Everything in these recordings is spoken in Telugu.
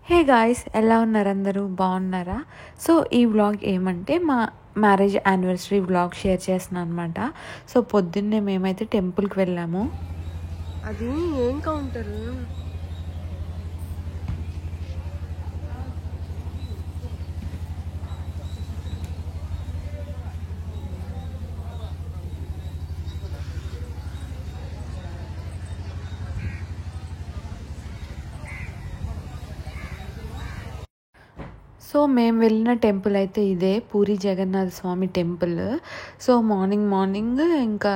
హే గాయ్స్, ఎలా ఉన్నారు? అందరూ బాగున్నారా? సో ఈ వ్లాగ్ ఏమంటే మా మ్యారేజ్ యానివర్సరీ వ్లాగ్ షేర్ చేస్తున్నాను అనమాట. సో పొద్దున్నే మేమైతే టెంపుల్కి వెళ్ళాము. అది ఏం కౌంటరు? సో మేము వెళ్ళిన టెంపుల్ అయితే ఇదే పూరి జగన్నాథ స్వామి టెంపుల్. సో మార్నింగ్ ఇంకా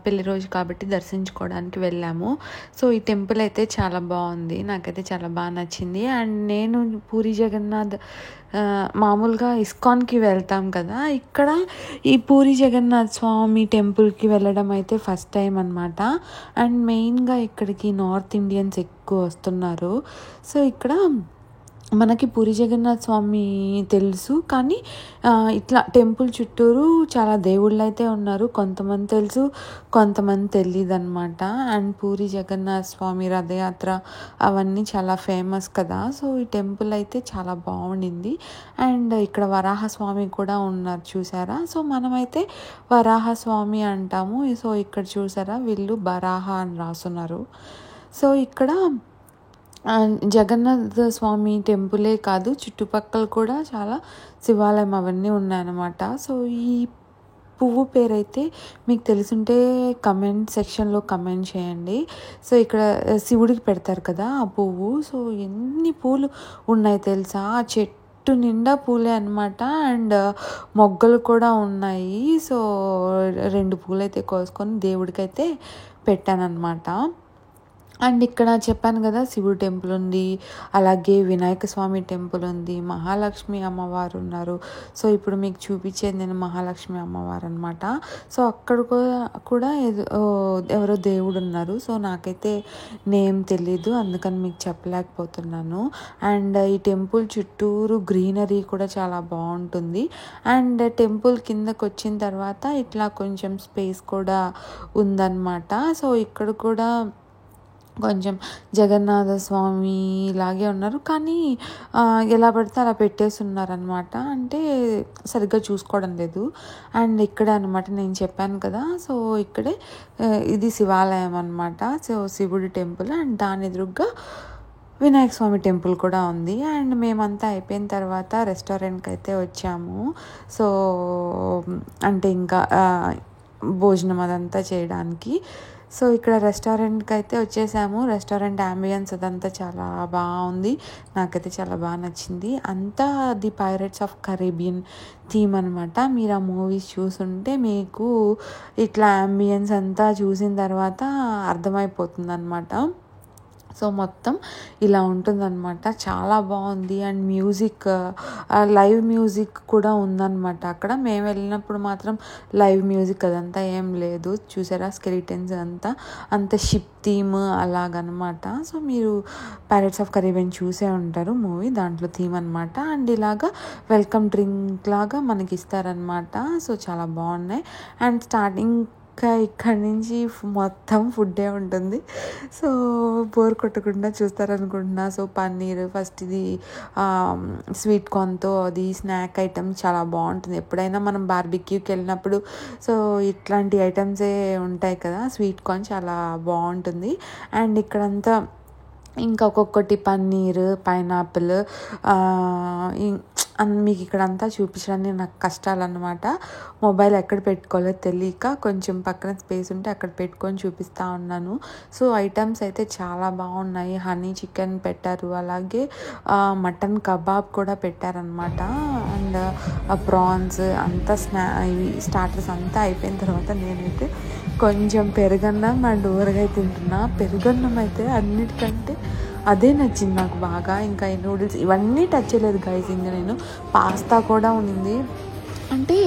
పెళ్లి రోజు కాబట్టి దర్శించుకోవడానికి వెళ్ళాము. సో ఈ టెంపుల్ అయితే చాలా బాగుంది, నాకైతే చాలా బాగా నచ్చింది. అండ్ నేను పూరి జగన్నాథ్ మామూలుగా ఇస్కాన్కి వెళ్తాం కదా, ఇక్కడ ఈ పూరి జగన్నాథ్ స్వామి టెంపుల్కి వెళ్ళడం అయితే ఫస్ట్ టైం అనమాట. అండ్ మెయిన్గా ఇక్కడికి నార్త్ ఇండియన్స్ ఎక్కువ వస్తున్నారు. సో ఇక్కడ మనకి పూరి జగన్నాథ్ స్వామి తెలుసు, కానీ ఇట్లా టెంపుల్ చుట్టూరు చాలా దేవుళ్ళు అయితే ఉన్నారు. కొంతమంది తెలుసు, కొంతమంది తెలియదు అనమాట. అండ్ పూరి జగన్నాథ్ స్వామి రథయాత్ర అవన్నీ చాలా ఫేమస్ కదా. సో ఈ టెంపుల్ అయితే చాలా బాగుండింది. అండ్ ఇక్కడ వరాహస్వామి కూడా ఉన్నారు, చూసారా? సో మనమైతే వరాహస్వామి అంటాము. సో ఇక్కడ చూసారా, వీళ్ళు బరాహ అని రాస్తున్నారు. సో ఇక్కడ జగన్నాథ స్వామి టెంపులే కాదు, చుట్టుపక్కల కూడా చాలా శివాలయం అవన్నీ ఉన్నాయన్నమాట. సో ఈ పువ్వు పేరైతే మీకు తెలుసుంటే కమెంట్ సెక్షన్లో కమెంట్ చేయండి. సో ఇక్కడ శివుడికి పెడతారు కదా ఆ పువ్వు. సో ఎన్ని పూలు ఉన్నాయి తెలుసా, ఆ చెట్టు నిండా పూలే అనమాట. అండ్ మొగ్గలు కూడా ఉన్నాయి. సో 2 పూలు అయితే కోసుకొని దేవుడికైతే పెట్టాను అనమాట. అండ్ ఇక్కడ చెప్పాను కదా, శివుడు టెంపుల్ ఉంది, అలాగే వినాయక స్వామి టెంపుల్ ఉంది, మహాలక్ష్మి అమ్మవారు ఉన్నారు. సో ఇప్పుడు మీకు చూపించేది నేను మహాలక్ష్మి అమ్మవారు అనమాట. సో అక్కడ కూడా ఎవరో దేవుడు ఉన్నారు. సో నాకైతే నేమ్ తెలీదు, అందుకని మీకు చెప్పలేకపోతున్నాను. అండ్ ఈ టెంపుల్ చుట్టూరు గ్రీనరీ కూడా చాలా బాగుంటుంది. అండ్ టెంపుల్ కిందకు వచ్చిన తర్వాత ఇట్లా కొంచెం స్పేస్ కూడా ఉందన్నమాట. సో ఇక్కడ కూడా కొంచెం జగన్నాథ స్వామి లాగే ఉన్నారు, కానీ ఎలా పడితే అలా పెట్టేసి ఉన్నారనమాట. అంటే సరిగ్గా చూసుకోవడం లేదు. అండ్ ఇక్కడే అనమాట నేను చెప్పాను కదా, సో ఇక్కడే ఇది శివాలయం అనమాట. సో శివుడి టెంపుల్, అండ్ దాని ఎదురుగ్గా వినాయక స్వామి టెంపుల్ కూడా ఉంది. అండ్ మేమంతా అయిపోయిన తర్వాత రెస్టారెంట్కి అయితే వచ్చాము. సో అంటే ఇంకా భోజనం అదంతా చేయడానికి. సో ఇక్కడ రెస్టారెంట్కి అయితే వచ్చేసాము. రెస్టారెంట్ అంబియన్స్ అదంతా చాలా బాగుంది, నాకైతే చాలా బాగా నచ్చింది. అంతా the pirates of Caribbean theme అనమాట. మీరు ఆ మూవీస్ చూసుంటే మీకు ఇట్లా అంబియన్స్ అంతా చూసిన తర్వాత అర్థమైపోతుంది అనమాట. సో మొత్తం ఇలా ఉంటుందన్నమాట, చాలా బాగుంది. అండ్ మ్యూజిక్, లైవ్ మ్యూజిక్ కూడా ఉందన్నమాట అక్కడ. మేము వెళ్ళినప్పుడు మాత్రం లైవ్ మ్యూజిక్ అదంతా ఏం లేదు. చూసారా స్కెలిటన్స్ అంత షిప్ థీమ్ అలాగనమాట. సో మీరు పైరేట్స్ ఆఫ్ కరేబియన్ చూసే ఉంటారు మూవీ, దాంట్లో థీమ్ అనమాట. అండ్ ఇలాగా వెల్కమ్ డ్రింక్ లాగా మనకి ఇస్తారనమాట. సో చాలా బాగున్నాయి. అండ్ స్టార్టింగ్ ఇక్కడి నుంచి మొత్తం ఫుడ్డే ఉంటుంది. సో బోర్ కొట్టకుండా చూస్తారనుకుంటున్నా. సో పన్నీర్ ఫస్ట్, ఇది స్వీట్ కార్న్తో అది స్నాక్ ఐటమ్ చాలా బాగుంటుంది. ఎప్పుడైనా మనం బార్బిక్యూకి వెళ్ళినప్పుడు సో ఇట్లాంటి ఐటమ్సే ఉంటాయి కదా. స్వీట్ కార్న్ చాలా బాగుంటుంది. అండ్ ఇక్కడంతా ఇంకా ఒక్కొక్కటి పన్నీర్, పైనాపిల్, మీకు ఇక్కడంతా చూపించడానికి నాకు కష్టాలు అనమాట. మొబైల్ ఎక్కడ పెట్టుకోవాలో తెలియక కొంచెం పక్కన స్పేస్ ఉంటే అక్కడ పెట్టుకొని చూపిస్తూ ఉన్నాను. సో ఐటమ్స్ అయితే చాలా బాగున్నాయి. హనీ చికెన్ పెట్టారు, అలాగే మటన్ కబాబ్ కూడా పెట్టారనమాట. అండ్ ప్రాన్స్ అంతా ఇవి స్టార్టర్స్ అంతా అయిపోయిన తర్వాత నేనైతే కొంచెం పెరుగన్నం అండ్ ఊరగాయ తింటున్నా. పెరుగన్నం అయితే అన్నిటికంటే అదే నచ్చింది నాకు బాగా. ఇంకా ఈ నూడిల్స్ ఇవన్నీ టచ్ చేయలేదు గైస్. ఇంకా నేను పాస్తా కూడా ఉంది, అంటే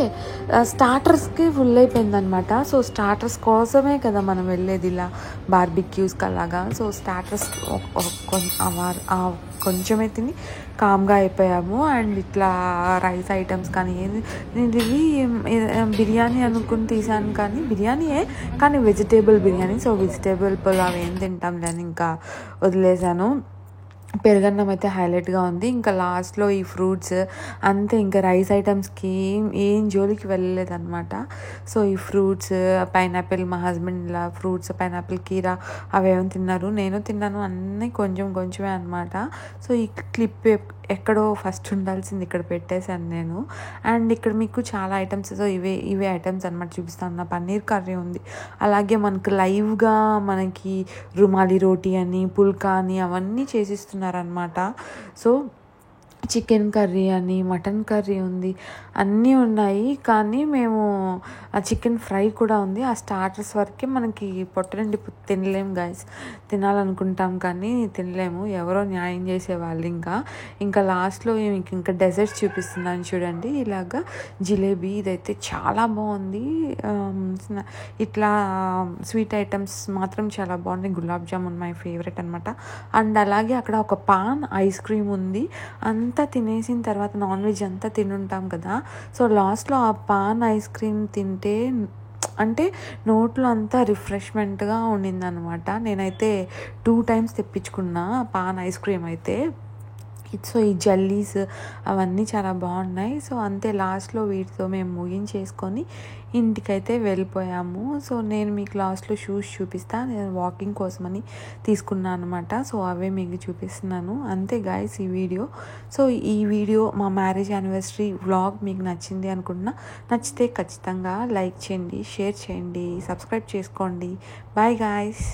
స్టార్టర్స్కి ఫుల్ అయిపోయింది అనమాట. సో స్టార్టర్స్ కోసమే కదా మనం వెళ్ళేది ఇలా బార్బిక్యూస్కి అలాగా. సో స్టార్టర్స్ కొంచెమే తిని కామ్గా అయిపోయాము. అండ్ ఇట్లా రైస్ ఐటమ్స్ కానీ ఏది, నేను ఇది బిర్యానీ అనుకుని తీసాను, కానీ బిర్యానీయే కానీ vegetable biryani. So vegetable pulao ఏం తింటాం లేని ఇంకా వదిలేసాను. పెరుగన్నం అయితే హైలైట్గా ఉంది. ఇంకా లాస్ట్లో ఈ ఫ్రూట్స్ అంతే, ఇంకా రైస్ ఐటమ్స్కి ఏం జోలికి వెళ్ళలేదన్నమాట. సో ఈ ఫ్రూట్స్, పైనాపిల్, మా హస్బెండ్ ఇలా ఫ్రూట్స్, పైనాపిల్, కీరా అవేమో తిన్నారు, నేను తిన్నాను, అన్నీ కొంచెం కొంచెమే అనమాట. సో ఈ క్లిప్ ఎక్కడో ఫస్ట్ ఉండాల్సింది ఇక్కడ పెట్టేశాను నేను. అండ్ ఇక్కడ మీకు చాలా ఐటమ్స్, సో ఇవే ఐటమ్స్ అనమాట చూపిస్తాను. నా పన్నీర్ కర్రీ ఉంది, అలాగే మనకు లైవ్గా మనకి రుమాలి రోటీ అని, పుల్కా అని అవన్నీ చేసిస్తున్నారనమాట. సో చికెన్ కర్రీ అని, మటన్ కర్రీ ఉంది, అన్నీ ఉన్నాయి. కానీ మేము ఆ చికెన్ ఫ్రై కూడా ఉంది. ఆ స్టార్టర్స్ వరకే మనకి పొట్ట నుండి తినలేము గైస్. తినాలనుకుంటాం కానీ తినలేము, ఎవరో న్యాయం చేసేవాళ్ళు. ఇంకా లాస్ట్లో ఇంకా డెజర్ట్స్ చూపిస్తున్నాను చూడండి. ఇలాగా జిలేబీ, ఇదైతే చాలా బాగుంది. ఇట్లా స్వీట్ ఐటమ్స్ మాత్రం చాలా బాగున్నాయి. గులాబ్ జామున్ మై ఫేవరెట్ అనమాట. అండ్ అలాగే అక్కడ ఒక పాన్ ఐస్ క్రీమ్ ఉంది. అంతా తినేసిన తర్వాత నాన్ వెజ్ అంతా తినుంటాం కదా, సో లాస్ట్లో ఆ పాన్ ఐస్ క్రీమ్ తింటే అంటే నోట్లో అంతా రిఫ్రెష్మెంట్గా ఉండిందనమాట. నేనైతే 2 times తెప్పించుకున్నా పాన్ ఐస్ క్రీమ్ అయితే. సో ఈ జెల్లీస్ అవన్నీ చాలా బాగున్నాయి. సో అంతే, లాస్ట్లో వీటితో మేము ముగించేసుకొని ఇంటికైతే వెళ్ళిపోయాము. సో నేను మీకు లాస్ట్లో షూస్ చూపిస్తాను, నేను వాకింగ్ కోసమని తీసుకున్నాను అనమాట. సో అవే మీకు చూపిస్తున్నాను. అంతే గాయస్ ఈ వీడియో. సో ఈ వీడియో మా మ్యారేజ్ యానివర్సరీ వ్లాగ్ మీకు నచ్చింది అనుకుంటున్నా. నచ్చితే ఖచ్చితంగా లైక్ చేయండి, షేర్ చేయండి, సబ్స్క్రైబ్ చేసుకోండి. Bye guys.